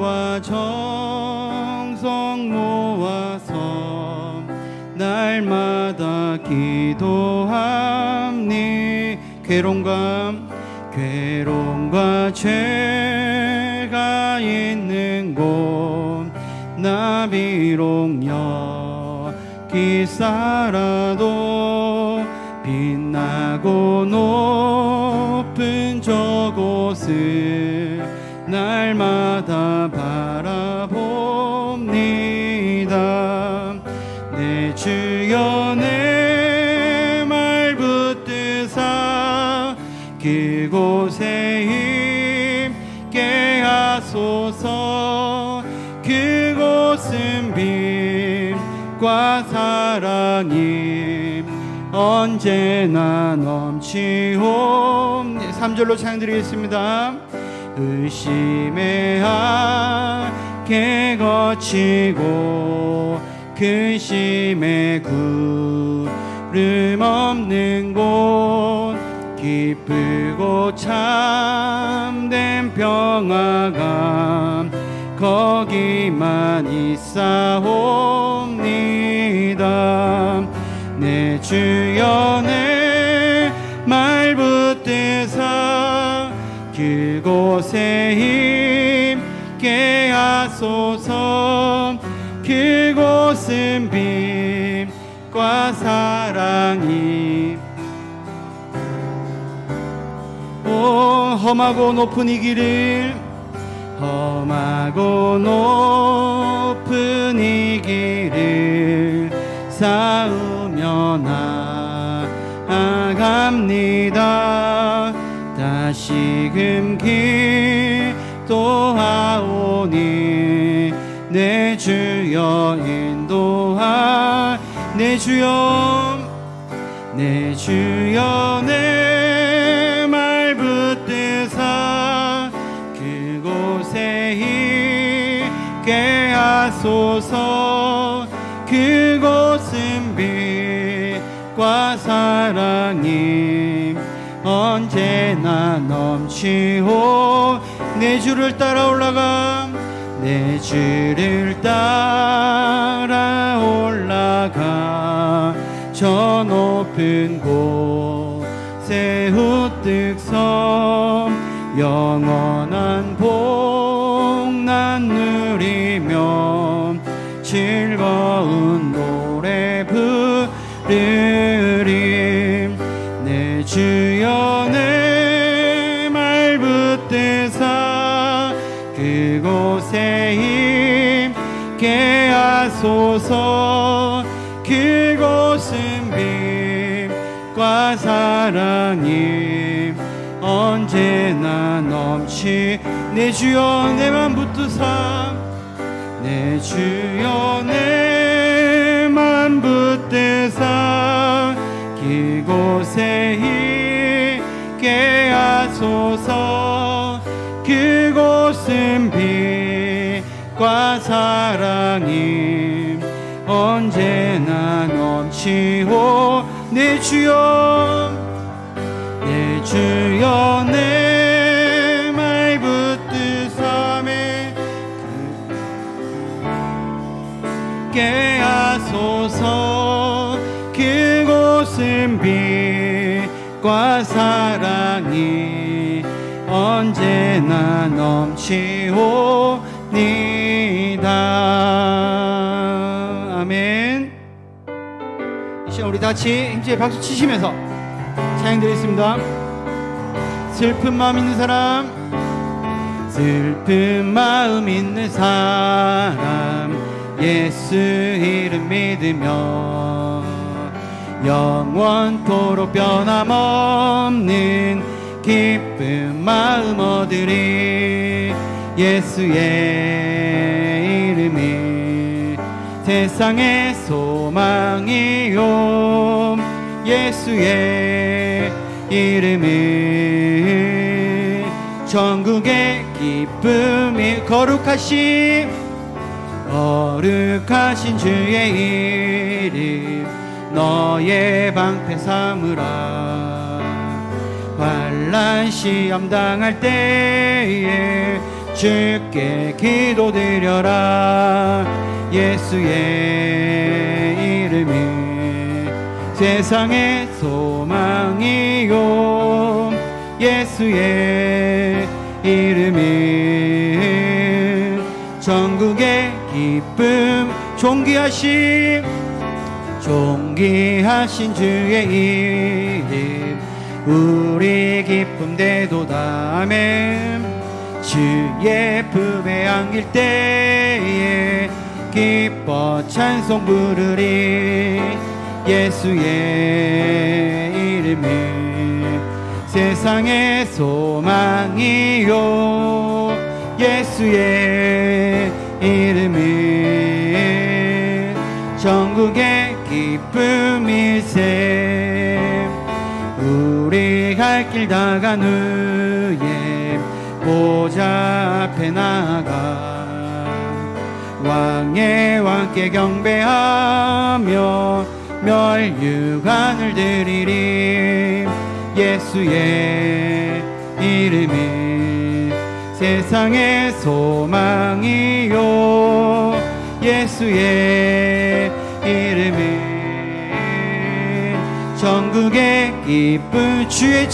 마음과 정성 모아서 날마다 기도함니. 괴로움과 죄가 있는 곳 나 비록 여기 살아도 빛나고 높은 저곳을 날마다 바라봅니다. 내 주여 내 말 붙드사 그곳에 있게 하소서. 그곳은 빛과 사랑이 언제나 넘치옵. 3절로 찬양드리겠습니다. 의심의 악에 거치고 근심의 구름 없는 곳 기쁘고 참된 평화가 거기만 있사옵니다. 내 주여 내 말 붙드사 그곳에 있게 하소서. 그곳은 빛과 사랑이 험하고 높은 이 길을 험하고 높은 이 길을 쌓으며 나아갑니다. 다시금 기도하오니 내 주여 인도하. 내 주여 내 말 붙드사 그곳에 있게 하소서. 그곳은 빛과 사랑이 언제나 넘치오. 내 주를 따라 올라가. 내 주를 따라 올라가 저 높은 곳에 우뚝 서 영원한 복난 누리며 즐거운 노래 부르리. 내 주여 내 말 붙드사 그곳에 있게 하소서. 그곳은 빛과 사랑이 언제나 넘치. 내 주여 내 맘 붙드사. 내 주여 내 맘 붙드사 그곳에 있게 하소서. 그곳은 빛과 사랑이 언제나 넘치오. 내 주여 내 말 붙드사매 그게 하소서. 그곳은 빛과 사랑이 언제나 넘치오니다. 아멘. 이 시간 우리 같이 힘차게 박수 치시면서 찬양드리겠습니다. 슬픈 마음 있는 사람, 슬픈 마음 있는 사람 예수 이름 믿으며 영원토록 변함없는 기쁜 마음 얻으리. 예수의 이름이 세상의 소망이요. 예수의 이름이 전국의 기쁨이. 거룩하신 주의 이름 너의 방패 삼으라. 환난 시험 당할 때에 주께 기도드려라. 예수의 이름이 세상의 소망이요, 예수의 이름이 전국의 기쁨. 존귀하신 주의 이름 우리 기쁨 되도다. 아멘. 주의 품에 안길 때에 기뻐 찬송 부르리. 예수의 이름이 세상의 소망이요, 예수의 이름이 전국의 기쁨일세. 우리 갈 길 다 간 후에 보좌 앞에 나가 왕의 왕께 경배하며 멸류관을 드리리. 예수의 이름이 세상의 소망이요, 예수의 이름이 전국의 기쁨. 주의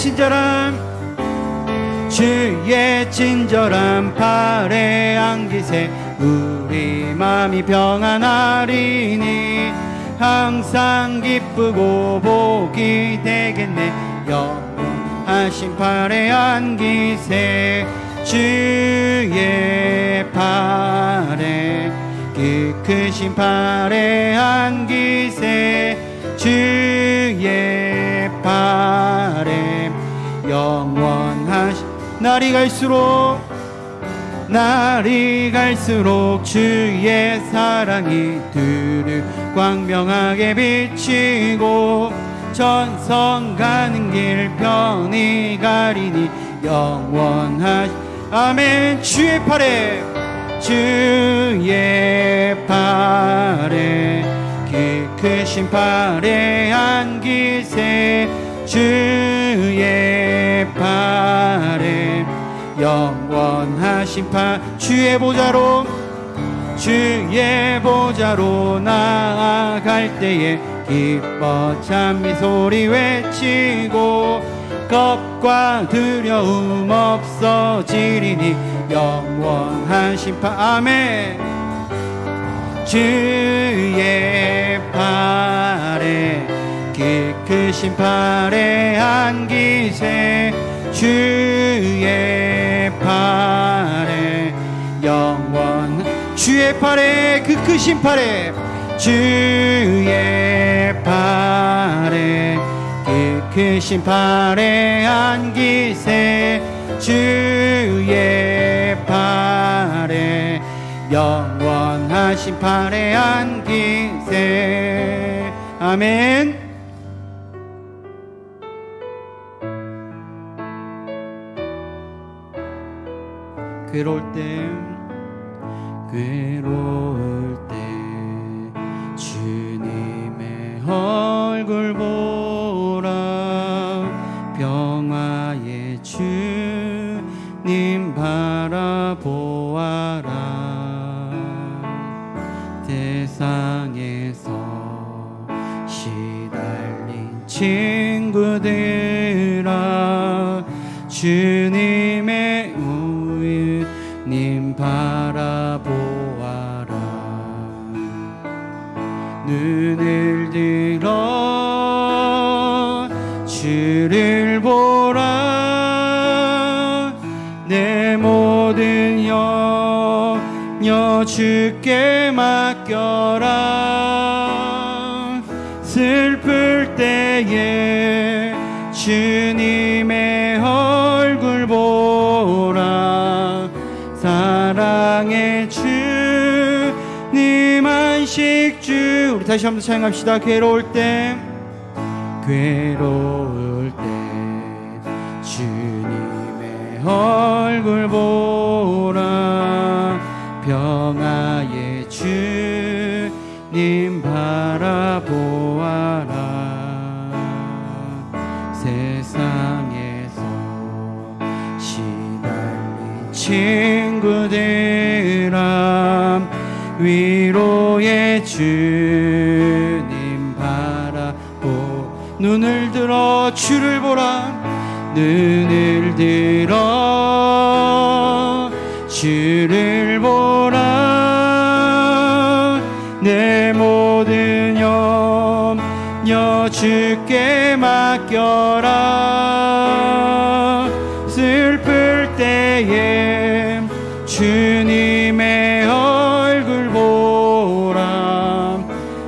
친절한 팔에 안기세 우리 마음이 평안하리니 항상 기쁘고 복이 되겠네. 영원하신 팔에 안기세 주의 팔에 그 크신 팔에 안기세 주의 팔에 영원하신. 날이 갈수록 주의 사랑이 두루 광명하게 비치고 전성 가는 길 편히 가리니 영원하신. 아멘. 주의 팔에 그 크신 팔에 안기세 주의 팔에 영원하신 팔. 주의 보좌로 나아갈 때에 기뻐 찬미 소리 외치고 겁과 두려움 없어지리니 영원하신 팔. 아멘. 주의 팔에 그 크신 팔에 안기세 주의 팔에 영원. 주의 팔에 그 크신 팔에 주의 팔에 그 크신 팔에 안기세 주의 팔에 영원하신 팔에 안기세. 아멘. 괴로울 때 주님의 얼굴 보라. 평화의 주님 바라보아라. 세상에서 시달린 친구들아 주님의 님 바라보아라. 눈을 들어 주를 보라. 내 모든 염려 주께 맡겨라. 슬플 때에 주님의 얼굴 보라. 사랑의 주님 안식주. 우리 다시 한번 찬양합시다. 괴로울 때 주님의 얼굴 보라. 평화의 주님 바라보아라. 세상에서 시달린 친구들아 위로의 주님 바라보 눈을 들어 주를 보라 눈을 들어 주를 보라 내 모든 염려 주께 맡겨라 슬플 때에 주님의 얼굴 보라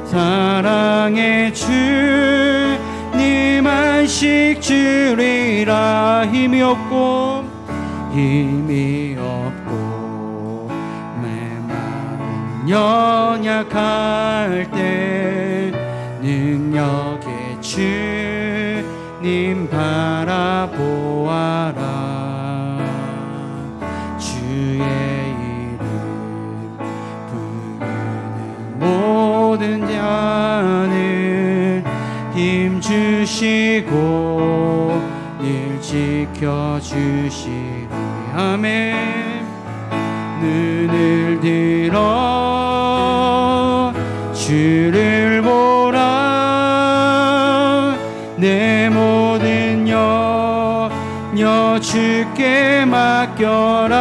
사랑의 주님 안식 주리라 힘이 없고 내 마음 연약할 때 능력의 주님 바라보아라 주의 이름 부르는 모든 자는 힘 주시고 늘 지켜주시리 아멘 눈을 들어 주를 보라 내 모든 염려 주께 맡겨라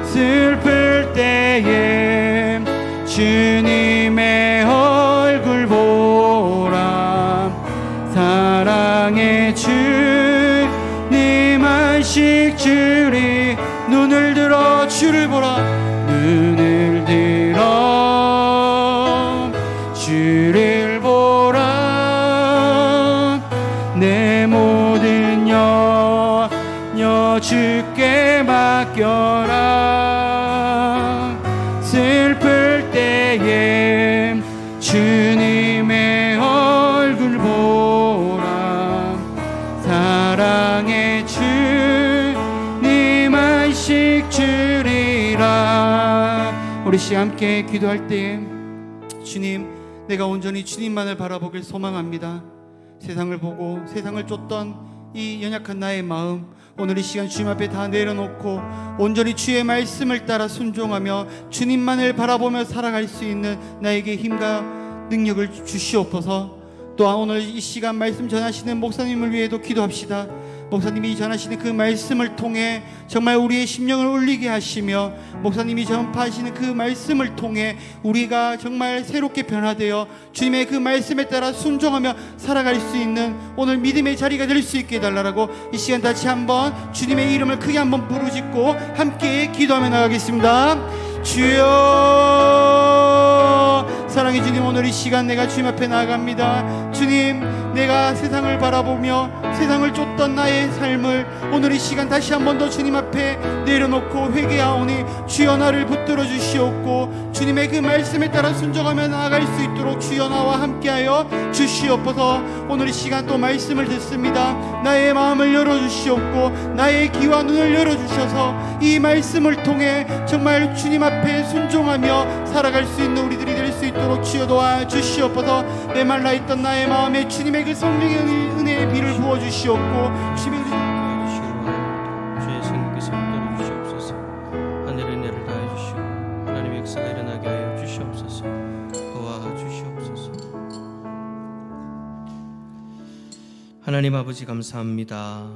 슬플 때에 주님의 얼굴 보라 사랑의 주님 안식 주리 눈을 들어 주를 보라 눈을 들어 주를 보라 내 모든 염려 주께 맡겨라 슬플 때에 주님의 얼굴 보라 사랑의 주님 안식 주리라 우리 시 함께 기도할 때에 주님 내가 온전히 주님만을 바라보길 소망합니다 세상을 보고 세상을 쫓던 이 연약한 나의 마음 오늘 이 시간 주님 앞에 다 내려놓고 온전히 주의 말씀을 따라 순종하며 주님만을 바라보며 살아갈 수 있는 나에게 힘과 능력을 주시옵소서 또한 오늘 이 시간 말씀 전하시는 목사님을 위해도 기도합시다 목사님이 전하시는 그 말씀을 통해 정말 우리의 심령을 울리게 하시며 목사님이 전파하시는 그 말씀을 통해 우리가 정말 새롭게 변화되어 주님의 그 말씀에 따라 순종하며 살아갈 수 있는 오늘 믿음의 자리가 될 수 있게 해달라고 이 시간 다시 한번 주님의 이름을 크게 한번 부르짖고 함께 기도하며 나가겠습니다. 주여 사랑의 주님 오늘 이 시간 내가 주님 앞에 나아갑니다. 주님 내가 세상을 바라보며 세상을 쫓던 나의 삶을 오늘 이 시간 다시 한 번 더 주님 앞에 내려놓고 회개하오니 주여 나를 붙들어 주시옵고 주님의 그 말씀에 따라 순종하며 나아갈 수 있도록 주여 나와 함께하여 주시옵소서. 오늘 이 시간 또 말씀을 듣습니다. 나의 마음을 열어주시옵고 나의 귀와 눈을 열어주셔서 이 말씀을 통해 정말 주님 앞에 순종하며 살아갈 수 있는 우리들이 될 수 있도록 주여 도와주시옵소서. 메말라 있던 나의 마음에 주님의 그 성령의 은혜의 비를 부어주시옵고 주님의 주의 성령께서 붙들어 주시옵소서. 하늘의 은혜를 다해 주시고 하나님의 역사가 일어나게 하여 주시옵소서. 도와주시옵소서. 하나님 아버지 감사합니다.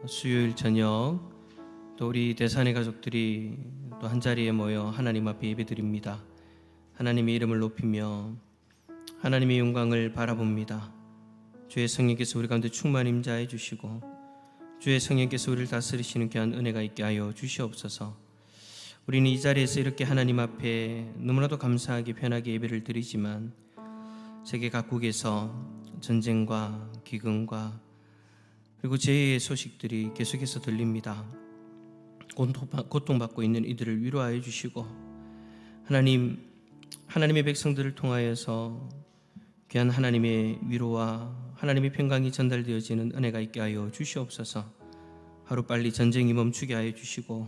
수요일 저녁 또 우리 대산의 가족들이 또 한자리에 모여 하나님 앞에 예배드립니다. 하나님의 이름을 높이며 하나님의 영광을 바라봅니다. 주의 성령께서 우리 가운데 충만 임재해 주시고 주의 성령께서 우리를 다스리시는 귀한 은혜가 있게 하여 주시옵소서. 우리는 이 자리에서 이렇게 하나님 앞에 너무나도 감사하게 편하게 예배를 드리지만 세계 각국에서 전쟁과 기근과 그리고 재해의 소식들이 계속해서 들립니다. 고통받고 있는 이들을 위로하여 주시고 하나님의 백성들을 통하여서 귀한 하나님의 위로와 하나님의 평강이 전달되어지는 은혜가 있게 하여 주시옵소서. 하루빨리 전쟁이 멈추게 하여 주시고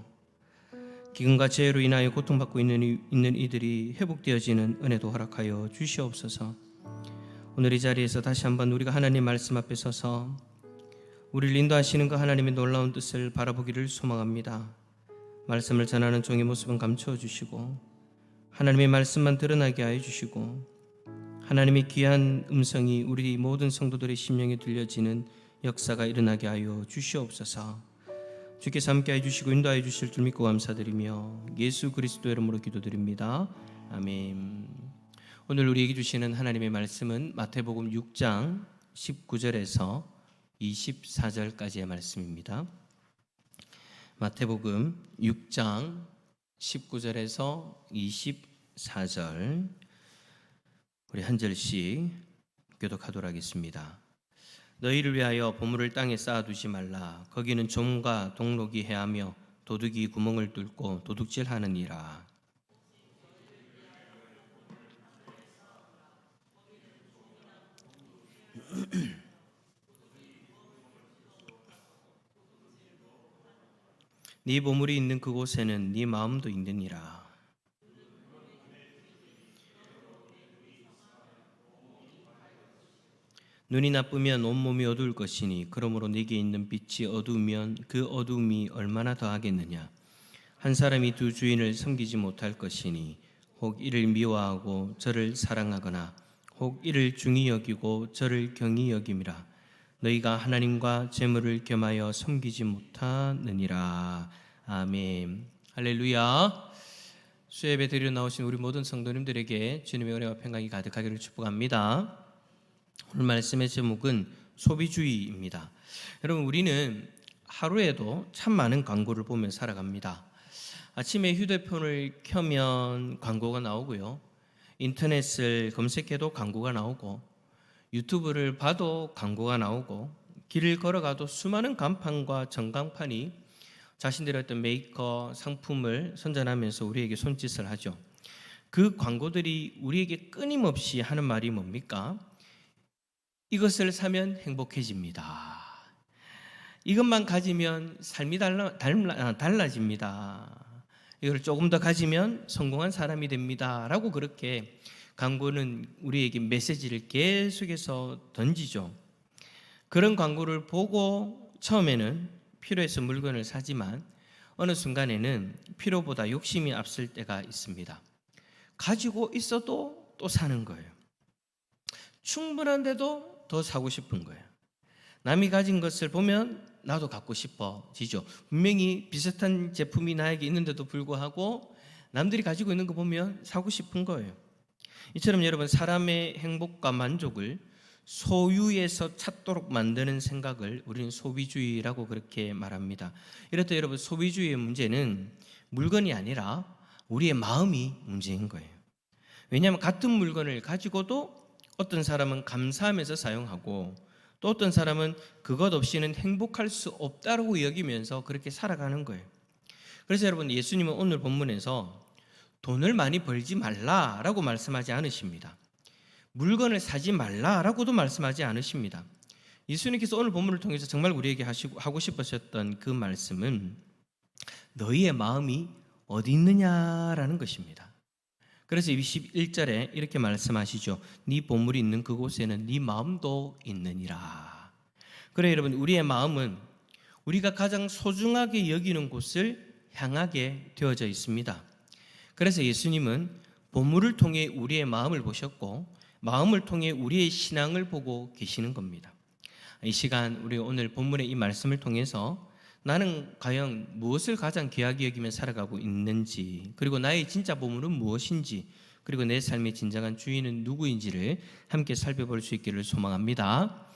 기근과 재해로 인하여 고통받고 있는 이들이 회복되어지는 은혜도 허락하여 주시옵소서. 오늘 이 자리에서 다시 한번 우리가 하나님 말씀 앞에 서서 우리를 인도하시는 그 하나님의 놀라운 뜻을 바라보기를 소망합니다. 말씀을 전하는 종의 모습은 감추어 주시고 하나님의 말씀만 드러나게 하여 주시고 하나님의 귀한 음성이 우리 모든 성도들의 심령에 들려지는 역사가 일어나게 하여 주시옵소서. 주께서 함께해 주시고 인도하여 주실 줄 믿고 감사드리며 예수 그리스도 이름으로 기도드립니다. 아멘. 오늘 우리에게 주시는 하나님의 말씀은 마태복음 6장 19절에서 24절까지의 말씀입니다. 마태복음 6장 19절에서 24절 우리 한 절씩 교독하도록 하겠습니다. 너희를 위하여 보물을 땅에 쌓아두지 말라. 거기는 좀과 동록이 해하며 도둑이 구멍을 뚫고 도둑질하느니라. 네 보물이 있는 그곳에는 네 마음도 있느니라. 눈이 나쁘면 온몸이 어두울 것이니 그러므로 네게 있는 빛이 어두우면 그 어두움이 얼마나 더하겠느냐. 한 사람이 두 주인을 섬기지 못할 것이니 혹 이를 미워하고 저를 사랑하거나 혹 이를 중히 여기고 저를 경히 여김이라. 너희가 하나님과 재물을 겸하여 섬기지 못하느니라. 아멘. 할렐루야. 수예배 드리러 나오신 우리 모든 성도님들에게 주님의 은혜와 평강이 가득하기를 축복합니다. 오늘 말씀의 제목은 소비주의입니다. 여러분, 우리는 하루에도 참 많은 광고를 보며 살아갑니다. 아침에 휴대폰을 켜면 광고가 나오고요, 인터넷을 검색해도 광고가 나오고, 유튜브를 봐도 광고가 나오고, 길을 걸어가도 수많은 간판과 전광판이 자신들의 어떤 메이커 상품을 선전하면서 우리에게 손짓을 하죠. 그 광고들이 우리에게 끊임없이 하는 말이 뭡니까? 이것을 사면 행복해집니다. 이것만 가지면 삶이 달라집니다. 이걸 조금 더 가지면 성공한 사람이 됩니다. 라고 그렇게 광고는 우리에게 메시지를 계속해서 던지죠. 그런 광고를 보고 처음에는 필요해서 물건을 사지만 어느 순간에는 필요보다 욕심이 앞설 때가 있습니다. 가지고 있어도 또 사는 거예요. 충분한데도 더 사고 싶은 거예요. 남이 가진 것을 보면 나도 갖고 싶어지죠. 분명히 비슷한 제품이 나에게 있는데도 불구하고 남들이 가지고 있는 거 보면 사고 싶은 거예요. 이처럼 여러분, 사람의 행복과 만족을 소유에서 찾도록 만드는 생각을 우리는 소비주의라고 그렇게 말합니다. 이렇다 여러분, 소비주의의 문제는 물건이 아니라 우리의 마음이 문제인 거예요. 왜냐하면 같은 물건을 가지고도 어떤 사람은 감사하면서 사용하고 또 어떤 사람은 그것 없이는 행복할 수 없다고 여기면서 그렇게 살아가는 거예요. 그래서 여러분, 예수님은 오늘 본문에서 돈을 많이 벌지 말라라고 말씀하지 않으십니다. 물건을 사지 말라라고도 말씀하지 않으십니다. 예수님께서 오늘 본문을 통해서 정말 우리에게 하고 싶으셨던 그 말씀은 너희의 마음이 어디 있느냐라는 것입니다. 그래서 21절에 이렇게 말씀하시죠. 네 보물이 있는 그곳에는 네 마음도 있느니라. 그래 여러분, 우리의 마음은 우리가 가장 소중하게 여기는 곳을 향하게 되어져 있습니다. 그래서 예수님은 보물을 통해 우리의 마음을 보셨고 마음을 통해 우리의 신앙을 보고 계시는 겁니다. 이 시간 우리 오늘 본문의 이 말씀을 통해서 나는 과연 무엇을 가장 귀하게 여기며 살아가고 있는지, 그리고 나의 진짜 보물은 무엇인지, 그리고 내 삶의 진정한 주인은 누구인지를 함께 살펴볼 수 있기를 소망합니다.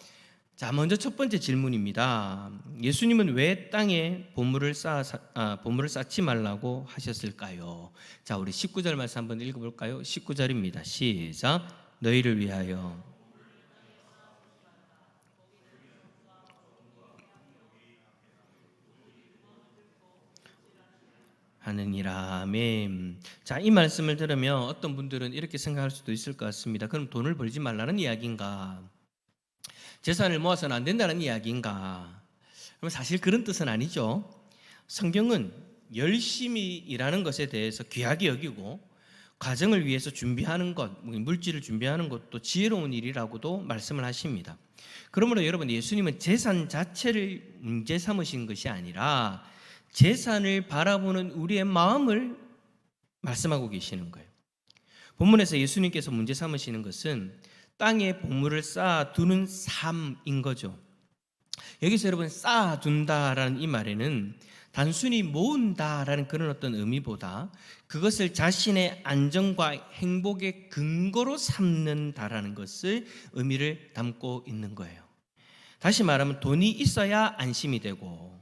자, 먼저 첫 번째 질문입니다. 예수님은 왜 땅에 보물을 쌓지 말라고 하셨을까요? 자, 우리 19절 말씀 한번 읽어볼까요? 19절입니다. 시작. 너희를 위하여 하느니라. 아멘. 자, 이 말씀을 들으면 어떤 분들은 이렇게 생각할 수도 있을 것 같습니다. 그럼 돈을 벌지 말라는 이야기인가? 재산을 모아서는 안 된다는 이야기인가? 그럼 사실 그런 뜻은 아니죠. 성경은 열심히 일하는 것에 대해서 귀하게 여기고 가정을 위해서 준비하는 것, 물질을 준비하는 것도 지혜로운 일이라고도 말씀을 하십니다. 그러므로 여러분, 예수님은 재산 자체를 문제 삼으신 것이 아니라 재산을 바라보는 우리의 마음을 말씀하고 계시는 거예요. 본문에서 예수님께서 문제 삼으시는 것은 땅에 보물을 쌓아두는 삶인 거죠. 여기서 여러분, 쌓아둔다라는 이 말에는 단순히 모은다라는 그런 어떤 의미보다 그것을 자신의 안정과 행복의 근거로 삼는다라는 것을 의미를 담고 있는 거예요. 다시 말하면 돈이 있어야 안심이 되고,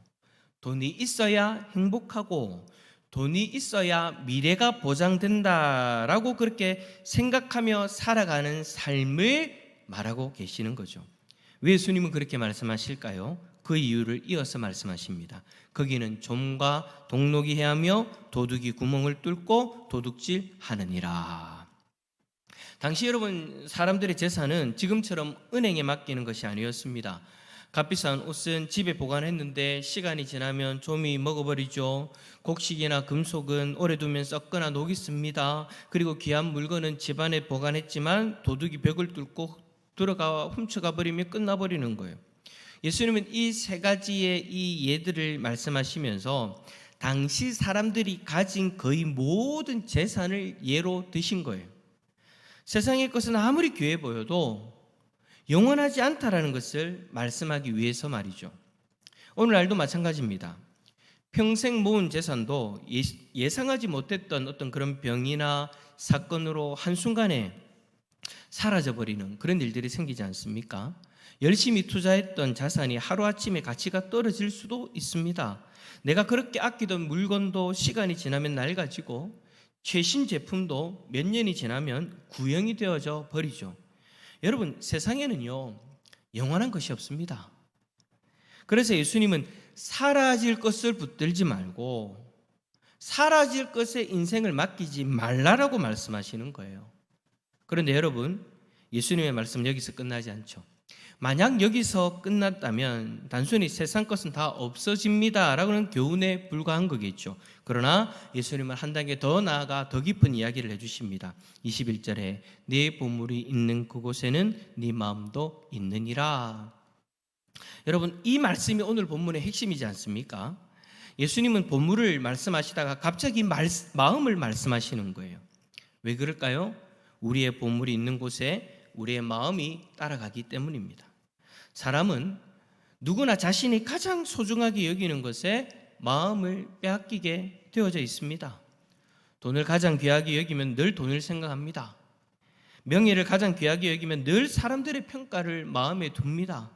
돈이 있어야 행복하고, 돈이 있어야 미래가 보장된다라고 그렇게 생각하며 살아가는 삶을 말하고 계시는 거죠. 왜 예수님은 그렇게 말씀하실까요? 그 이유를 이어서 말씀하십니다. 거기는 좀과 동록이 해하며 도둑이 구멍을 뚫고 도둑질하느니라. 당시 여러분, 사람들의 재산은 지금처럼 은행에 맡기는 것이 아니었습니다. 값비싼 옷은 집에 보관했는데 시간이 지나면 좀이 먹어버리죠. 곡식이나 금속은 오래 두면 썩거나 녹이 씁니다. 그리고 귀한 물건은 집안에 보관했지만 도둑이 벽을 뚫고 들어가 훔쳐가 버리면 끝나버리는 거예요. 예수님은 이 세 가지의 이 예들을 말씀하시면서 당시 사람들이 가진 거의 모든 재산을 예로 드신 거예요. 세상의 것은 아무리 귀해 보여도 영원하지 않다라는 것을 말씀하기 위해서 말이죠. 오늘날도 마찬가지입니다. 평생 모은 재산도 예상하지 못했던 어떤 그런 병이나 사건으로 한순간에 사라져버리는 그런 일들이 생기지 않습니까? 열심히 투자했던 자산이 하루아침에 가치가 떨어질 수도 있습니다. 내가 그렇게 아끼던 물건도 시간이 지나면 낡아지고 최신 제품도 몇 년이 지나면 구형이 되어져 버리죠. 여러분, 세상에는요, 영원한 것이 없습니다. 그래서 예수님은 사라질 것을 붙들지 말고 사라질 것에 인생을 맡기지 말라라고 말씀하시는 거예요. 그런데 여러분, 예수님의 말씀 여기서 끝나지 않죠. 만약 여기서 끝났다면 단순히 세상 것은 다 없어집니다 라고는 교훈에 불과한 거겠죠. 그러나 예수님은 한 단계 더 나아가 더 깊은 이야기를 해주십니다. 21절에 네 보물이 있는 그곳에는 네 마음도 있느니라. 여러분, 이 말씀이 오늘 본문의 핵심이지 않습니까? 예수님은 보물을 말씀하시다가 갑자기 마음을 말씀하시는 거예요. 왜 그럴까요? 우리의 보물이 있는 곳에 우리의 마음이 따라가기 때문입니다. 사람은 누구나 자신이 가장 소중하게 여기는 것에 마음을 빼앗기게 되어져 있습니다. 돈을 가장 귀하게 여기면 늘 돈을 생각합니다. 명예를 가장 귀하게 여기면 늘 사람들의 평가를 마음에 둡니다.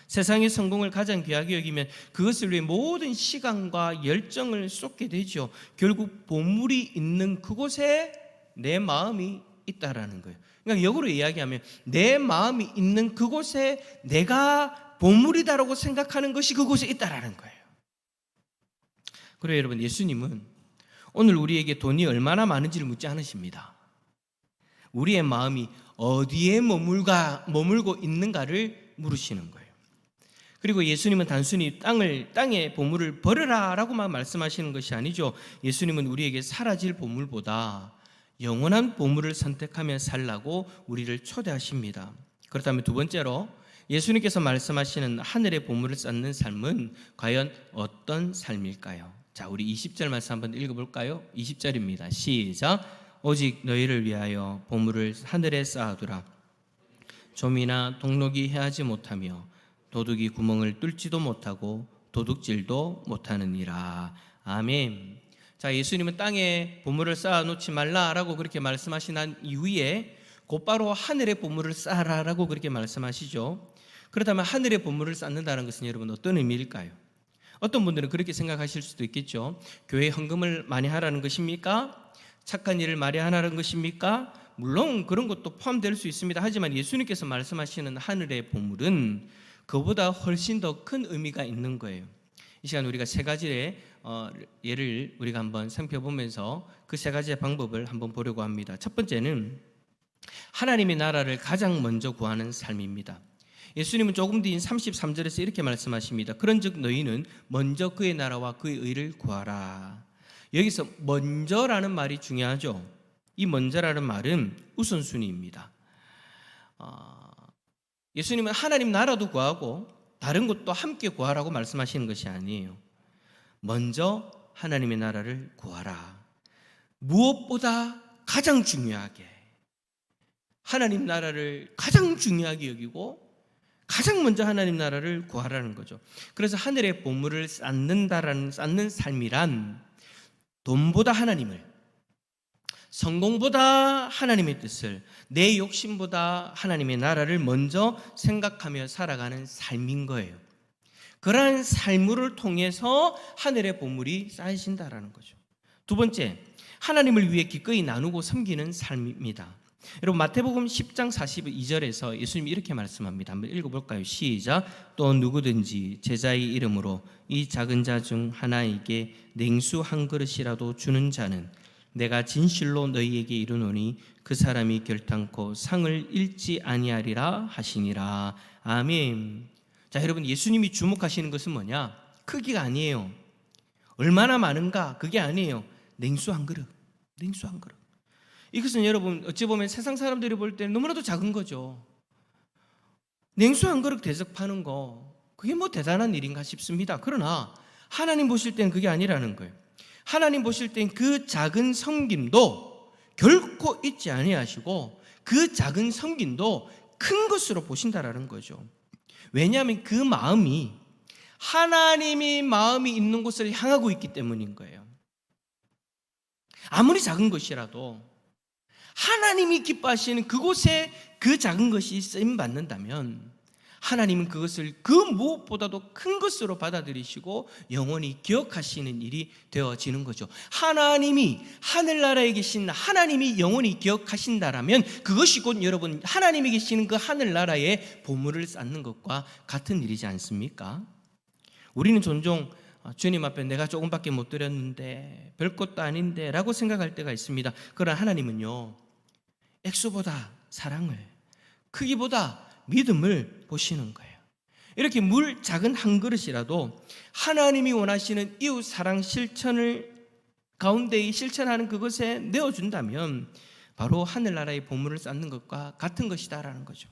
세상의 성공을 가장 귀하게 여기면 그것을 위해 모든 시간과 열정을 쏟게 되죠. 결국 보물이 있는 그곳에 내 마음이 있다라는 거예요. 그러니까 역으로 이야기하면 내 마음이 있는 그곳에 내가 보물이다라고 생각하는 것이 그곳에 있다라는 거예요. 그래요, 여러분, 예수님은 오늘 우리에게 돈이 얼마나 많은지를 묻지 않으십니다. 우리의 마음이 어디에 머물고 있는가를 물으시는 거예요. 그리고 예수님은 단순히 땅에 보물을 버려라라고만 말씀하시는 것이 아니죠. 예수님은 우리에게 사라질 보물보다 영원한 보물을 선택하며 살라고 우리를 초대하십니다. 그렇다면 두 번째로 예수님께서 말씀하시는 하늘의 보물을 쌓는 삶은 과연 어떤 삶일까요? 자, 우리 20절 말씀 한번 읽어볼까요? 20절입니다. 시작. 오직 너희를 위하여 보물을 하늘에 쌓아두라. 좀이나 동록이 해하지 못하며 도둑이 구멍을 뚫지도 못하고 도둑질도 못하느니라. 아멘. 자, 예수님은 땅에 보물을 쌓아놓지 말라라고 그렇게 말씀하신 이후에 곧바로 하늘의 보물을 쌓아라라고 그렇게 말씀하시죠. 그렇다면 하늘의 보물을 쌓는다는 것은 여러분 어떤 의미일까요? 어떤 분들은 그렇게 생각하실 수도 있겠죠. 교회 헌금을 많이 하라는 것입니까? 착한 일을 많이 하라는 것입니까? 물론 그런 것도 포함될 수 있습니다. 하지만 예수님께서 말씀하시는 하늘의 보물은 그보다 훨씬 더 큰 의미가 있는 거예요. 이 시간 우리가 세 가지의 예를 우리가 한번 살펴보면서 그 세 가지의 방법을 한번 보려고 합니다. 첫 번째는 하나님의 나라를 가장 먼저 구하는 삶입니다. 예수님은 조금 뒤인 33절에서 이렇게 말씀하십니다. 그런즉 너희는 먼저 그의 나라와 그의 의를 구하라. 여기서 먼저라는 말이 중요하죠. 이 먼저라는 말은 우선순위입니다. 예수님은 하나님 나라도 구하고 다른 것도 함께 구하라고 말씀하시는 것이 아니에요. 먼저 하나님의 나라를 구하라. 무엇보다 가장 중요하게 하나님 나라를 가장 중요하게 여기고 가장 먼저 하나님 나라를 구하라는 거죠. 그래서 하늘의 보물을 쌓는 삶이란 돈보다 하나님을, 성공보다 하나님의 뜻을, 내 욕심보다 하나님의 나라를 먼저 생각하며 살아가는 삶인 거예요. 그러한 삶을 통해서 하늘의 보물이 쌓여진다라는 거죠. 두 번째, 하나님을 위해 기꺼이 나누고 섬기는 삶입니다. 여러분, 마태복음 10장 42절에서 예수님이 이렇게 말씀합니다. 한번 읽어볼까요? 시작. 또 누구든지 제자의 이름으로 이 작은 자 중 하나에게 냉수 한 그릇이라도 주는 자는 내가 진실로 너희에게 이르노니 그 사람이 결탄코 상을 잃지 아니하리라 하시니라. 아멘. 자, 여러분, 예수님이 주목하시는 것은 뭐냐? 크기가 아니에요. 얼마나 많은가? 그게 아니에요. 냉수 한 그릇. 냉수 한 그릇. 이것은 여러분 어찌 보면 세상 사람들이 볼 때 너무나도 작은 거죠. 냉수 한 그릇 대접하는 거, 그게 뭐 대단한 일인가 싶습니다. 그러나 하나님 보실 때는 그게 아니라는 거예요. 하나님 보실 땐 그 작은 섬김도 결코 잊지 아니하시고 그 작은 섬김도 큰 것으로 보신다라는 거죠. 왜냐하면 그 마음이 하나님의 마음이 있는 곳을 향하고 있기 때문인 거예요. 아무리 작은 것이라도 하나님이 기뻐하시는 그곳에 그 작은 것이 쓰임 받는다면 하나님은 그것을 그 무엇보다도 큰 것으로 받아들이시고 영원히 기억하시는 일이 되어지는 거죠. 하나님이 하늘나라에 계신 하나님이 영원히 기억하신다라면 그것이 곧 여러분 하나님이 계시는 그 하늘나라에 보물을 쌓는 것과 같은 일이지 않습니까? 우리는 종종 주님 앞에 내가 조금밖에 못 드렸는데 별것도 아닌데 라고 생각할 때가 있습니다. 그러나 하나님은요, 액수보다 사랑을, 크기보다 믿음을 보시는 거예요. 이렇게 물 작은 한 그릇이라도 하나님이 원하시는 이웃 사랑 실천을 가운데 실천하는 그것에 내어준다면 바로 하늘나라의 보물을 쌓는 것과 같은 것이다라는 거죠.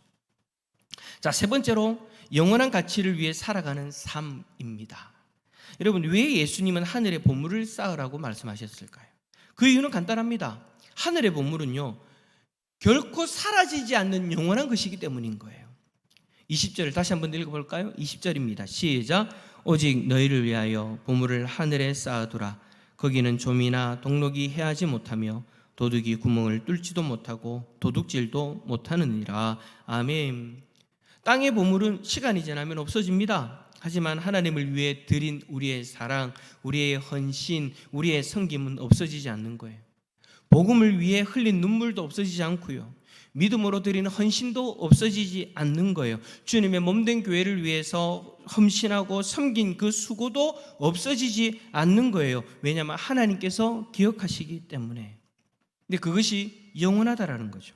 자, 세 번째로 영원한 가치를 위해 살아가는 삶입니다. 여러분, 왜 예수님은 하늘의 보물을 쌓으라고 말씀하셨을까요? 그 이유는 간단합니다. 하늘의 보물은요, 결코 사라지지 않는 영원한 것이기 때문인 거예요. 20절을 다시 한번 읽어볼까요? 20절입니다. 시작. 오직 너희를 위하여 보물을 하늘에 쌓아두라. 거기는 좀이나 동록이 해하지 못하며 도둑이 구멍을 뚫지도 못하고 도둑질도 못하느니라. 아멘. 땅의 보물은 시간이 지나면 없어집니다. 하지만 하나님을 위해 드린 우리의 사랑, 우리의 헌신, 우리의 섬김은 없어지지 않는 거예요. 복음을 위해 흘린 눈물도 없어지지 않고요, 믿음으로 드리는 헌신도 없어지지 않는 거예요. 주님의 몸된 교회를 위해서 헌신하고 섬긴 그 수고도 없어지지 않는 거예요. 왜냐하면 하나님께서 기억하시기 때문에. 근데 그것이 영원하다라는 거죠.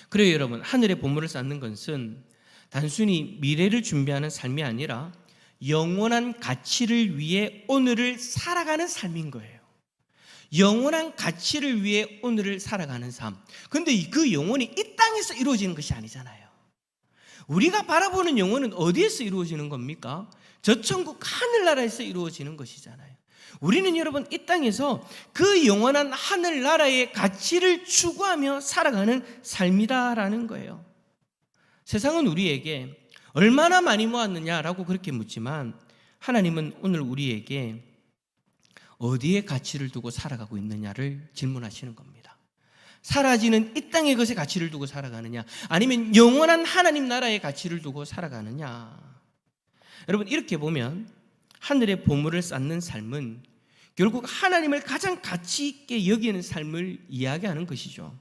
그래요, 여러분, 하늘의 보물을 쌓는 것은 단순히 미래를 준비하는 삶이 아니라 영원한 가치를 위해 오늘을 살아가는 삶인 거예요. 영원한 가치를 위해 오늘을 살아가는 삶. 그런데 그 영혼이 이 땅에서 이루어지는 것이 아니잖아요. 우리가 바라보는 영혼은 어디에서 이루어지는 겁니까? 저 천국 하늘나라에서 이루어지는 것이잖아요. 우리는 여러분 이 땅에서 그 영원한 하늘나라의 가치를 추구하며 살아가는 삶이다라는 거예요. 세상은 우리에게 얼마나 많이 모았느냐라고 그렇게 묻지만 하나님은 오늘 우리에게 어디에 가치를 두고 살아가고 있느냐를 질문하시는 겁니다. 사라지는 이 땅의 것에 가치를 두고 살아가느냐, 아니면 영원한 하나님 나라의 가치를 두고 살아가느냐. 여러분, 이렇게 보면 하늘의 보물을 쌓는 삶은 결국 하나님을 가장 가치 있게 여기는 삶을 이야기하는 것이죠.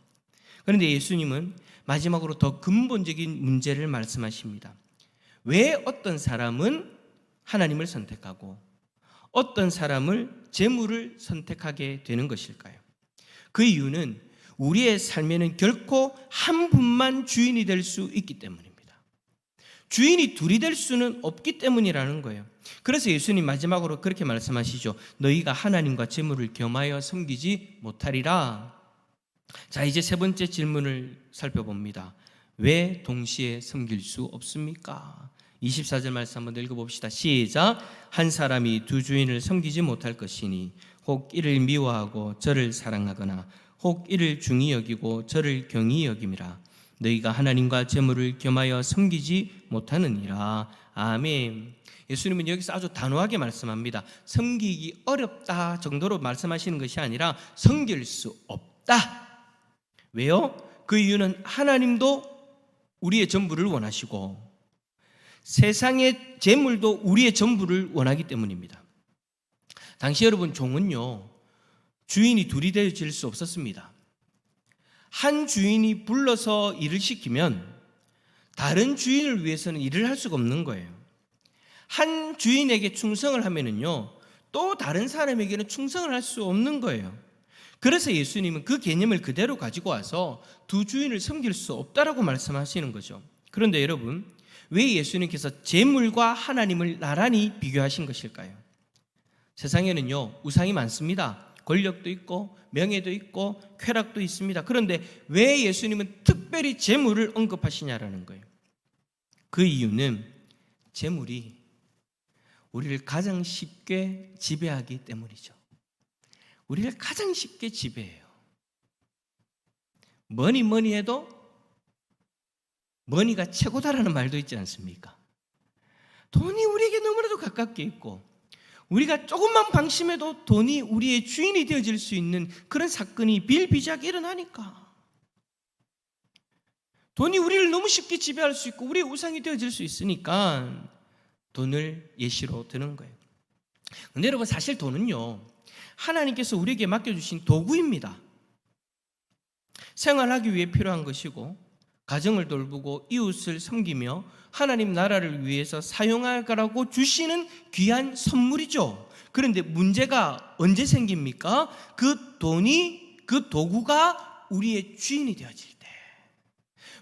그런데 예수님은 마지막으로 더 근본적인 문제를 말씀하십니다. 왜 어떤 사람은 하나님을 선택하고 어떤 사람을 재물을 선택하게 되는 것일까요? 그 이유는 우리의 삶에는 결코 한 분만 주인이 될 수 있기 때문입니다. 주인이 둘이 될 수는 없기 때문이라는 거예요. 그래서 예수님 마지막으로 그렇게 말씀하시죠. 너희가 하나님과 재물을 겸하여 섬기지 못하리라. 자, 이제 세 번째 질문을 살펴봅니다. 왜 동시에 섬길 수 없습니까? 24절 말씀 한번 읽어봅시다. 시작. 한 사람이 두 주인을 섬기지 못할 것이니 혹 이를 미워하고 저를 사랑하거나 혹 이를 중히 여기고 저를 경히 여김이라. 너희가 하나님과 재물을 겸하여 섬기지 못하느니라. 아멘. 예수님은 여기서 아주 단호하게 말씀합니다. 섬기기 어렵다 정도로 말씀하시는 것이 아니라 섬길 수 없다. 왜요? 그 이유는 하나님도 우리의 전부를 원하시고 세상의 재물도 우리의 전부를 원하기 때문입니다. 당시 여러분, 종은요 주인이 둘이 되어질 수 없었습니다. 한 주인이 불러서 일을 시키면 다른 주인을 위해서는 일을 할 수가 없는 거예요. 한 주인에게 충성을 하면은요 또 다른 사람에게는 충성을 할 수 없는 거예요. 그래서 예수님은 그 개념을 그대로 가지고 와서 두 주인을 섬길 수 없다라고 말씀하시는 거죠. 그런데 여러분, 왜 예수님께서 재물과 하나님을 나란히 비교하신 것일까요? 세상에는요 우상이 많습니다. 권력도 있고 명예도 있고 쾌락도 있습니다. 그런데 왜 예수님은 특별히 재물을 언급하시냐라는 거예요. 그 이유는 재물이 우리를 가장 쉽게 지배하기 때문이죠. 우리를 가장 쉽게 지배해요. 뭐니 해도 머니가 최고다라는 말도 있지 않습니까? 돈이 우리에게 너무나도 가깝게 있고 우리가 조금만 방심해도 돈이 우리의 주인이 되어질 수 있는 그런 사건이 비일비재하게 일어나니까 돈이 우리를 너무 쉽게 지배할 수 있고 우리의 우상이 되어질 수 있으니까 돈을 예시로 드는 거예요. 그런데 여러분, 사실 돈은요 하나님께서 우리에게 맡겨주신 도구입니다. 생활하기 위해 필요한 것이고 가정을 돌보고 이웃을 섬기며 하나님 나라를 위해서 사용할 거라고 주시는 귀한 선물이죠. 그런데 문제가 언제 생깁니까? 그 돈이, 그 도구가 우리의 주인이 되어질 때.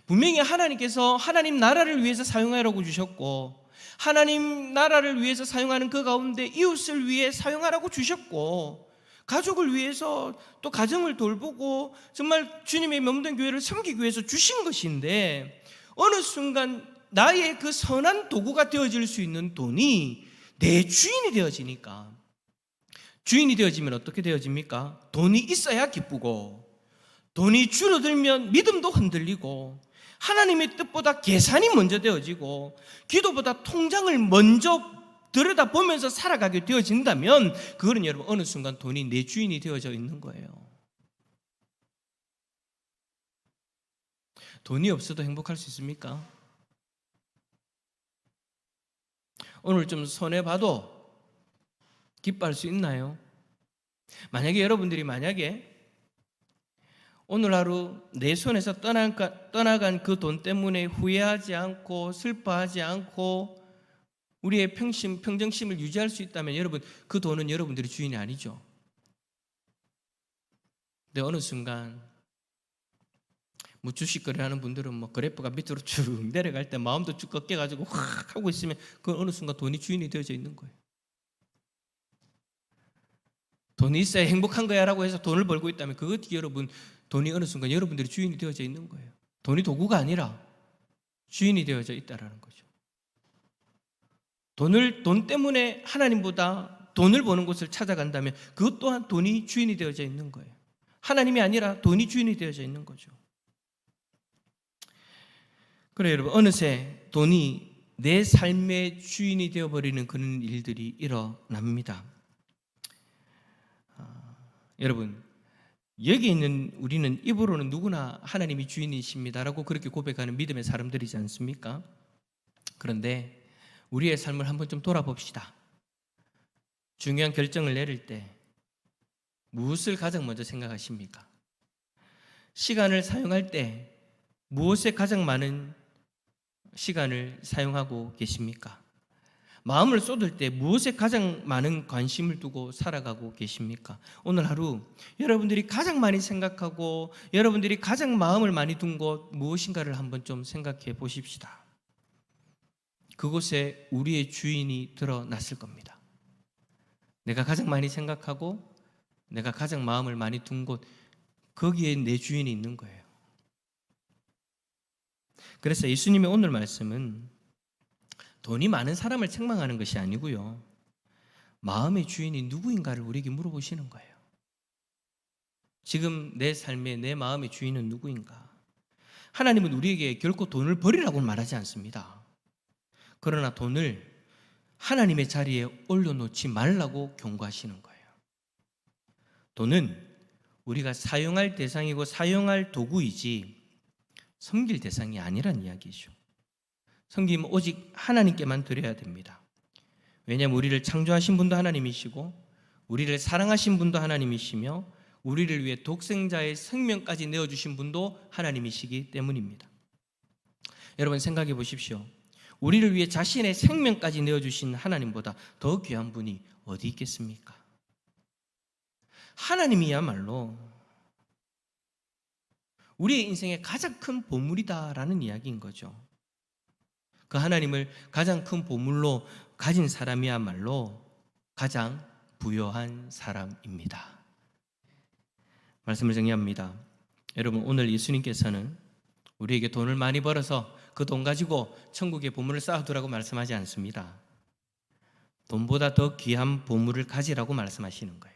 분명히 하나님께서 하나님 나라를 위해서 사용하라고 주셨고 하나님 나라를 위해서 사용하는 그 가운데 이웃을 위해 사용하라고 주셨고 가족을 위해서 또 가정을 돌보고 정말 주님의 몸된 교회를 섬기기 위해서 주신 것인데 어느 순간 나의 그 선한 도구가 되어질 수 있는 돈이 내 주인이 되어지니까 주인이 되어지면 어떻게 되어집니까? 돈이 있어야 기쁘고 돈이 줄어들면 믿음도 흔들리고 하나님의 뜻보다 계산이 먼저 되어지고 기도보다 통장을 먼저 들여다보면서 살아가게 되어진다면 그거는 여러분 어느 순간 돈이 내 주인이 되어져 있는 거예요. 돈이 없어도 행복할 수 있습니까? 오늘 좀 손해봐도 기뻐할 수 있나요? 만약에 여러분들이 오늘 하루 내 손에서 떠나간 그 돈 때문에 후회하지 않고 슬퍼하지 않고 우리의 평정심을 유지할 수 있다면 여러분 그 돈은 여러분들의 주인이 아니죠. 근데 어느 순간 주식 거래하는 분들은 그래프가 밑으로 쭉 내려갈 때 마음도 쭉 꺾여가지고 확 하고 있으면 그 어느 순간 돈이 주인이 되어져 있는 거예요. 돈이 있어야 행복한 거야 라고 해서 돈을 벌고 있다면 그것 여러분 돈이 어느 순간 여러분들의 주인이 되어져 있는 거예요. 돈이 도구가 아니라 주인이 되어져 있다는 거죠. 돈 때문에 하나님보다 돈을 버는 곳을 찾아간다면 그것 또한 돈이 주인이 되어져 있는 거예요. 하나님이 아니라 돈이 주인이 되어져 있는 거죠. 그래 여러분, 어느새 돈이 내 삶의 주인이 되어버리는 그런 일들이 일어납니다. 여러분, 여기 있는 우리는 입으로는 누구나 하나님이 주인이십니다라고 그렇게 고백하는 믿음의 사람들이지 않습니까? 그런데 우리의 삶을 한번 좀 돌아봅시다. 중요한 결정을 내릴 때 무엇을 가장 먼저 생각하십니까? 시간을 사용할 때 무엇에 가장 많은 시간을 사용하고 계십니까? 마음을 쏟을 때 무엇에 가장 많은 관심을 두고 살아가고 계십니까? 오늘 하루 여러분들이 가장 많이 생각하고 여러분들이 가장 마음을 많이 둔 곳 무엇인가를 한번 좀 생각해 보십시다. 그곳에 우리의 주인이 드러났을 겁니다. 내가 가장 많이 생각하고 내가 가장 마음을 많이 둔 곳, 거기에 내 주인이 있는 거예요. 그래서 예수님의 오늘 말씀은 돈이 많은 사람을 책망하는 것이 아니고요, 마음의 주인이 누구인가를 우리에게 물어보시는 거예요. 지금 내 삶의, 내 마음의 주인은 누구인가? 하나님은 우리에게 결코 돈을 버리라고는 말하지 않습니다. 그러나 돈을 하나님의 자리에 올려놓지 말라고 경고하시는 거예요. 돈은 우리가 사용할 대상이고 사용할 도구이지 섬길 대상이 아니란 이야기죠. 섬김은 오직 하나님께만 드려야 됩니다. 왜냐하면 우리를 창조하신 분도 하나님이시고 우리를 사랑하신 분도 하나님이시며 우리를 위해 독생자의 생명까지 내어주신 분도 하나님이시기 때문입니다. 여러분 생각해 보십시오. 우리를 위해 자신의 생명까지 내어주신 하나님보다 더 귀한 분이 어디 있겠습니까? 하나님이야말로 우리의 인생의 가장 큰 보물이다라는 이야기인 거죠. 그 하나님을 가장 큰 보물로 가진 사람이야말로 가장 부요한 사람입니다. 말씀을 정리합니다. 여러분, 오늘 예수님께서는 우리에게 돈을 많이 벌어서 그 돈 가지고 천국의 보물을 쌓아두라고 말씀하지 않습니다. 돈보다 더 귀한 보물을 가지라고 말씀하시는 거예요.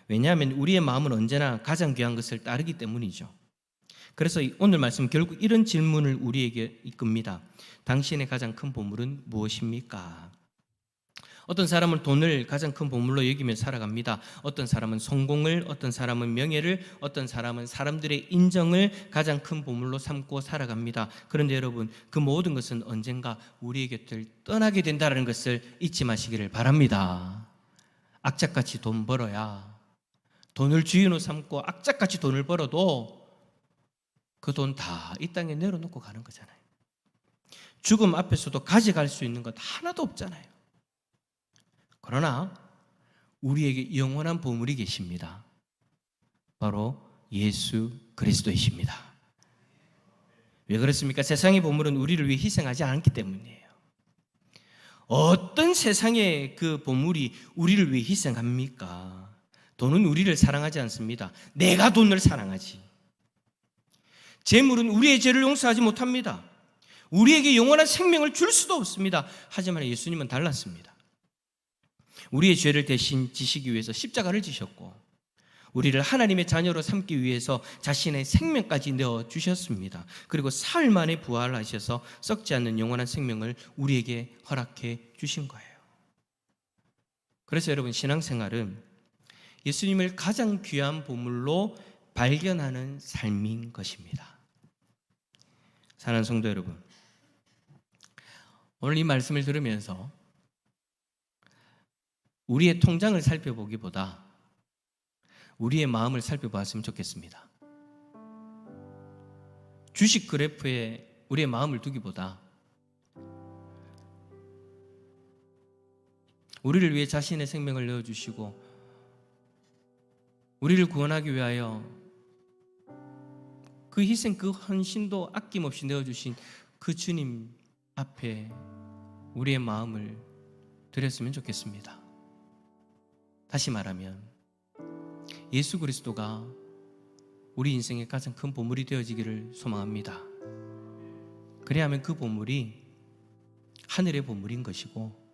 왜냐하면 우리의 마음은 언제나 가장 귀한 것을 따르기 때문이죠. 그래서 오늘 말씀 결국 이런 질문을 우리에게 이끕니다. 당신의 가장 큰 보물은 무엇입니까? 어떤 사람은 돈을 가장 큰 보물로 여기며 살아갑니다. 어떤 사람은 성공을, 어떤 사람은 명예를, 어떤 사람은 사람들의 인정을 가장 큰 보물로 삼고 살아갑니다. 그런데 여러분, 그 모든 것은 언젠가 우리의 곁을 떠나게 된다는 것을 잊지 마시기를 바랍니다. 악착같이 돈 벌어야, 돈을 주인으로 삼고 악착같이 돈을 벌어도 그 돈 다 이 땅에 내려놓고 가는 거잖아요. 죽음 앞에서도 가져갈 수 있는 것 하나도 없잖아요. 그러나 우리에게 영원한 보물이 계십니다. 바로 예수 그리스도이십니다. 왜 그렇습니까? 세상의 보물은 우리를 위해 희생하지 않기 때문이에요. 어떤 세상의 그 보물이 우리를 위해 희생합니까? 돈은 우리를 사랑하지 않습니다. 내가 돈을 사랑하지. 재물은 우리의 죄를 용서하지 못합니다. 우리에게 영원한 생명을 줄 수도 없습니다. 하지만 예수님은 달랐습니다. 우리의 죄를 대신 지시기 위해서 십자가를 지셨고 우리를 하나님의 자녀로 삼기 위해서 자신의 생명까지 내어주셨습니다. 그리고 사흘 만에 부활하셔서 썩지 않는 영원한 생명을 우리에게 허락해 주신 거예요. 그래서 여러분, 신앙생활은 예수님을 가장 귀한 보물로 발견하는 삶인 것입니다. 사랑하는 성도 여러분, 오늘 이 말씀을 들으면서 우리의 통장을 살펴보기보다 우리의 마음을 살펴봤으면 좋겠습니다. 주식 그래프에 우리의 마음을 두기보다 우리를 위해 자신의 생명을 내어주시고 우리를 구원하기 위하여 그 희생, 그 헌신도 아낌없이 내어주신 그 주님 앞에 우리의 마음을 드렸으면 좋겠습니다. 다시 말하면 예수 그리스도가 우리 인생의 가장 큰 보물이 되어지기를 소망합니다. 그래야 하면 그 보물이 하늘의 보물인 것이고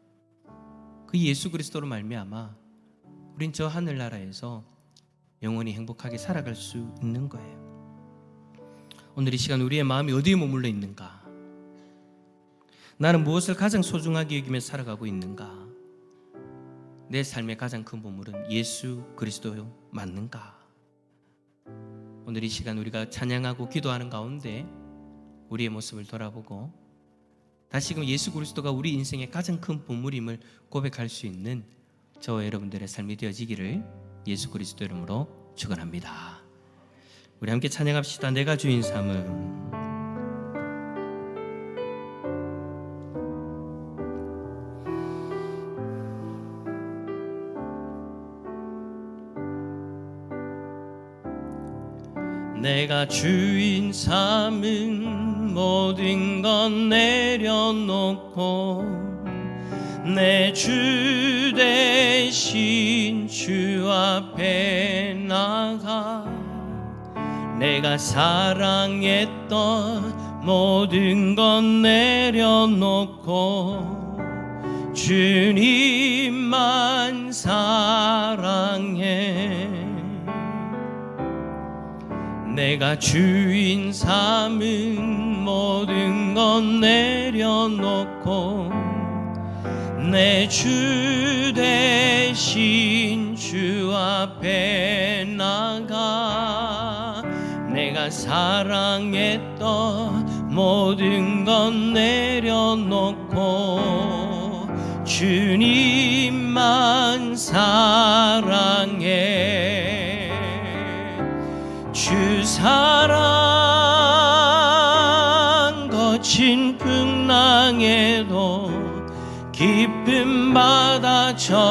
그 예수 그리스도로 말미암아 우린 저 하늘나라에서 영원히 행복하게 살아갈 수 있는 거예요. 오늘 이 시간 우리의 마음이 어디에 머물러 있는가? 나는 무엇을 가장 소중하게 여기며 살아가고 있는가? 내 삶의 가장 큰 보물은 예수 그리스도요 맞는가? 오늘 이 시간 우리가 찬양하고 기도하는 가운데 우리의 모습을 돌아보고 다시금 예수 그리스도가 우리 인생의 가장 큰 보물임을 고백할 수 있는 저와 여러분들의 삶이 되어지기를 예수 그리스도 이름으로 축원합니다. 우리 함께 찬양합시다. 내가 주인 삼음. 내가 주인 삼은 모든 건 내려놓고 내 주 대신 주 앞에 나가 내가 사랑했던 모든 건 내려놓고 주님만 사랑해. 내가 주인 삼은 모든 건 내려놓고 내 주 대신 주 앞에 나가. 내가 사랑했던 모든 건 내려놓고 주님만 사랑해. 주 사랑 거친 풍랑에도 깊은 바다처럼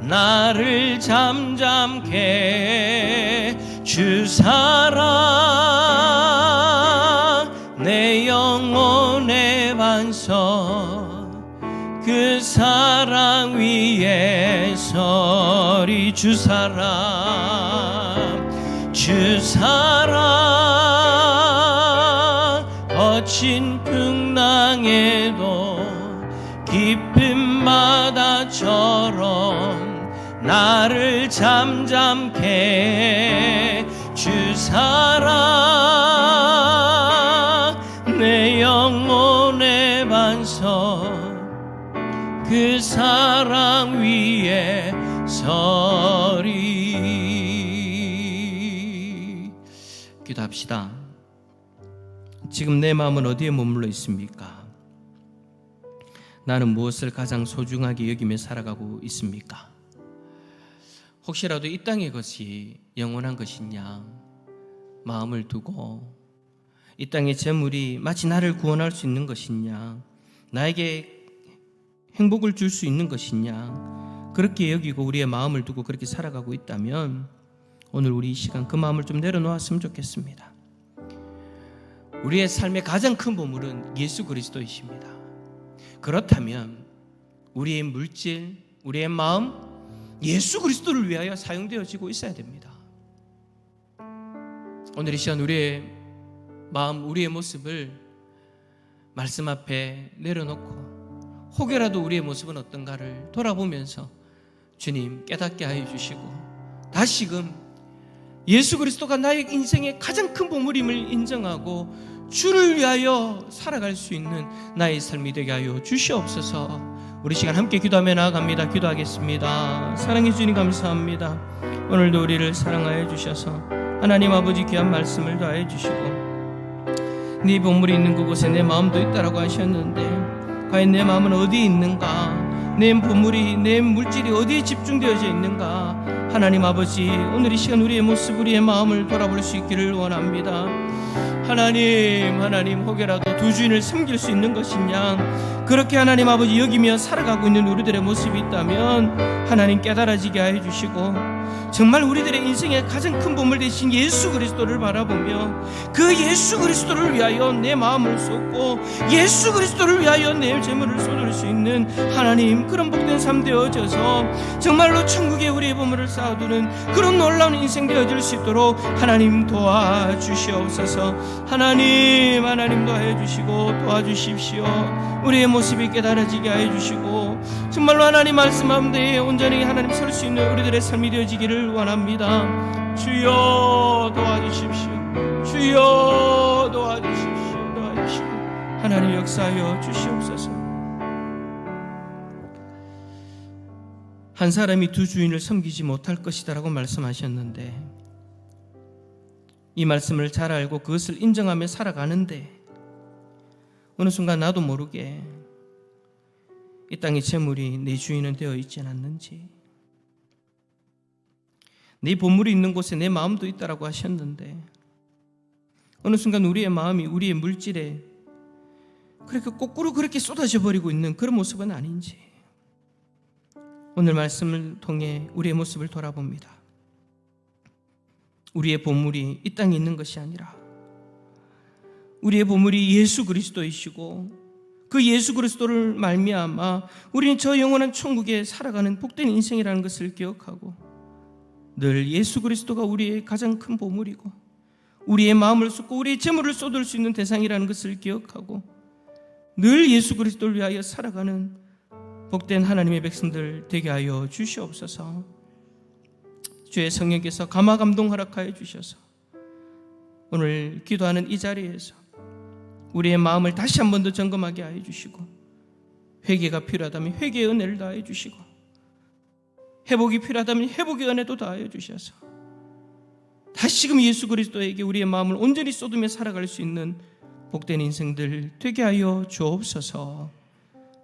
나를 잠잠케 해. 주 사랑 내 영혼의 반석, 그 사랑 위에 서리. 주 사랑, 주 사랑 거친 풍랑에도 깊은 바다처럼 나를 잠잠케 해. 주 사랑 내 영혼의 반석, 그 사랑 위에 서리. 기도합시다. 지금 내 마음은 어디에 머물러 있습니까? 나는 무엇을 가장 소중하게 여기며 살아가고 있습니까? 혹시라도 이 땅의 것이 영원한 것이냐 마음을 두고, 이 땅의 재물이 마치 나를 구원할 수 있는 것이냐, 나에게 행복을 줄 수 있는 것이냐, 그렇게 여기고 우리의 마음을 두고 그렇게 살아가고 있다면 오늘 우리 이 시간 그 마음을 좀 내려놓았으면 좋겠습니다. 우리의 삶의 가장 큰 보물은 예수 그리스도이십니다. 그렇다면 우리의 물질, 우리의 마음, 예수 그리스도를 위하여 사용되어지고 있어야 됩니다. 오늘 이 시간 우리의 마음, 우리의 모습을 말씀 앞에 내려놓고 혹여라도 우리의 모습은 어떤가를 돌아보면서 주님 깨닫게 하여 주시고, 다시금 예수 그리스도가 나의 인생의 가장 큰 보물임을 인정하고 주를 위하여 살아갈 수 있는 나의 삶이 되게 하여 주시옵소서. 우리 시간 함께 기도하며 나아갑니다. 기도하겠습니다. 사랑해 주님 감사합니다. 오늘도 우리를 사랑하여 주셔서 하나님 아버지 귀한 말씀을 더하여 주시고, 네 보물이 있는 그곳에 내 마음도 있다라고 하셨는데 과연 내 마음은 어디에 있는가? 내 보물이, 내 물질이 어디에 집중되어져 있는가? 하나님 아버지, 오늘 이 시간 우리의 모습, 우리의 마음을 돌아볼 수 있기를 원합니다. 하나님 혹여라도 두 주인을 섬길 수 있는 것이냐, 그렇게 하나님 아버지 여기며 살아가고 있는 우리들의 모습이 있다면 하나님 깨달아지게 하여 주시고, 정말 우리들의 인생의 가장 큰 보물 되신 예수 그리스도를 바라보며 그 예수 그리스도를 위하여 내 마음을 쏟고 예수 그리스도를 위하여 내 재물을 쏟을 수 있는 하나님, 그런 복된 삶 되어져서 정말로 천국에 우리의 보물을 쌓아두는 그런 놀라운 인생 되어질 수 있도록 하나님 도와주시옵소서. 하나님 도와해 주시고 도와주십시오. 우리의 모습이 깨달아지게 하여 주시고 정말로 하나님 말씀하는데 온전히 하나님 설 수 있는 우리들의 삶이 되어지기를 원합니다. 주여 도와주십시오. 주여 도와주십시오. 도와주시고 하나님 역사하여 주시옵소서. 한 사람이 두 주인을 섬기지 못할 것이다 라고 말씀하셨는데, 이 말씀을 잘 알고 그것을 인정하며 살아가는데 어느 순간 나도 모르게 이 땅의 재물이 내 주인은 되어 있지 않았는지, 네 보물이 있는 곳에 내 마음도 있다라고 하셨는데 어느 순간 우리의 마음이 우리의 물질에 그렇게 거꾸로 그렇게 쏟아져 버리고 있는 그런 모습은 아닌지, 오늘 말씀을 통해 우리의 모습을 돌아봅니다. 우리의 보물이 이 땅에 있는 것이 아니라 우리의 보물이 예수 그리스도이시고, 그 예수 그리스도를 말미암아 우리는 저 영원한 천국에 살아가는 복된 인생이라는 것을 기억하고 늘 예수 그리스도가 우리의 가장 큰 보물이고 우리의 마음을 쏟고 우리의 재물을 쏟을 수 있는 대상이라는 것을 기억하고 늘 예수 그리스도를 위하여 살아가는 복된 하나님의 백성들 되게 하여 주시옵소서. 주의 성령께서 감화 감동 허락하여 주셔서 오늘 기도하는 이 자리에서 우리의 마음을 다시 한 번 더 점검하게 하여 주시고 회개가 필요하다면 회개의 은혜를 다하여 주시고 회복이 필요하다면 회복의 은혜도 다하여 주셔서 다시금 예수 그리스도에게 우리의 마음을 온전히 쏟으며 살아갈 수 있는 복된 인생들 되게 하여 주옵소서.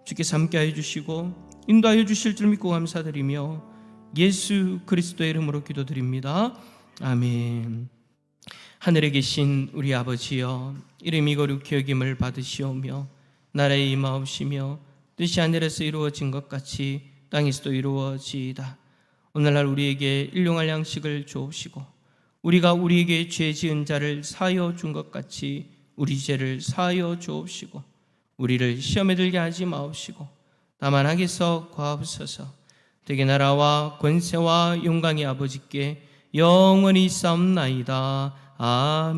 주께서 함께하여 주시고 인도하여 주실 줄 믿고 감사드리며 예수 그리스도의 이름으로 기도드립니다. 아멘. 하늘에 계신 우리 아버지여, 이름이 거룩히 여김을 받으시오며 나라에 임하옵시며 뜻이 하늘에서 이루어진 것 같이 땅에서도 이루어지이다. 오늘날 우리에게 일용할 양식을 주옵시고 우리가 우리에게 죄 지은 자를 사하여 준 것 같이 우리 죄를 사하여 주옵시고 우리를 시험에 들게 하지 마옵시고 다만 악에서 구하옵소서. 되게 나라와 권세와 영광이 아버지께 영원히 있사옵나이다. 아멘.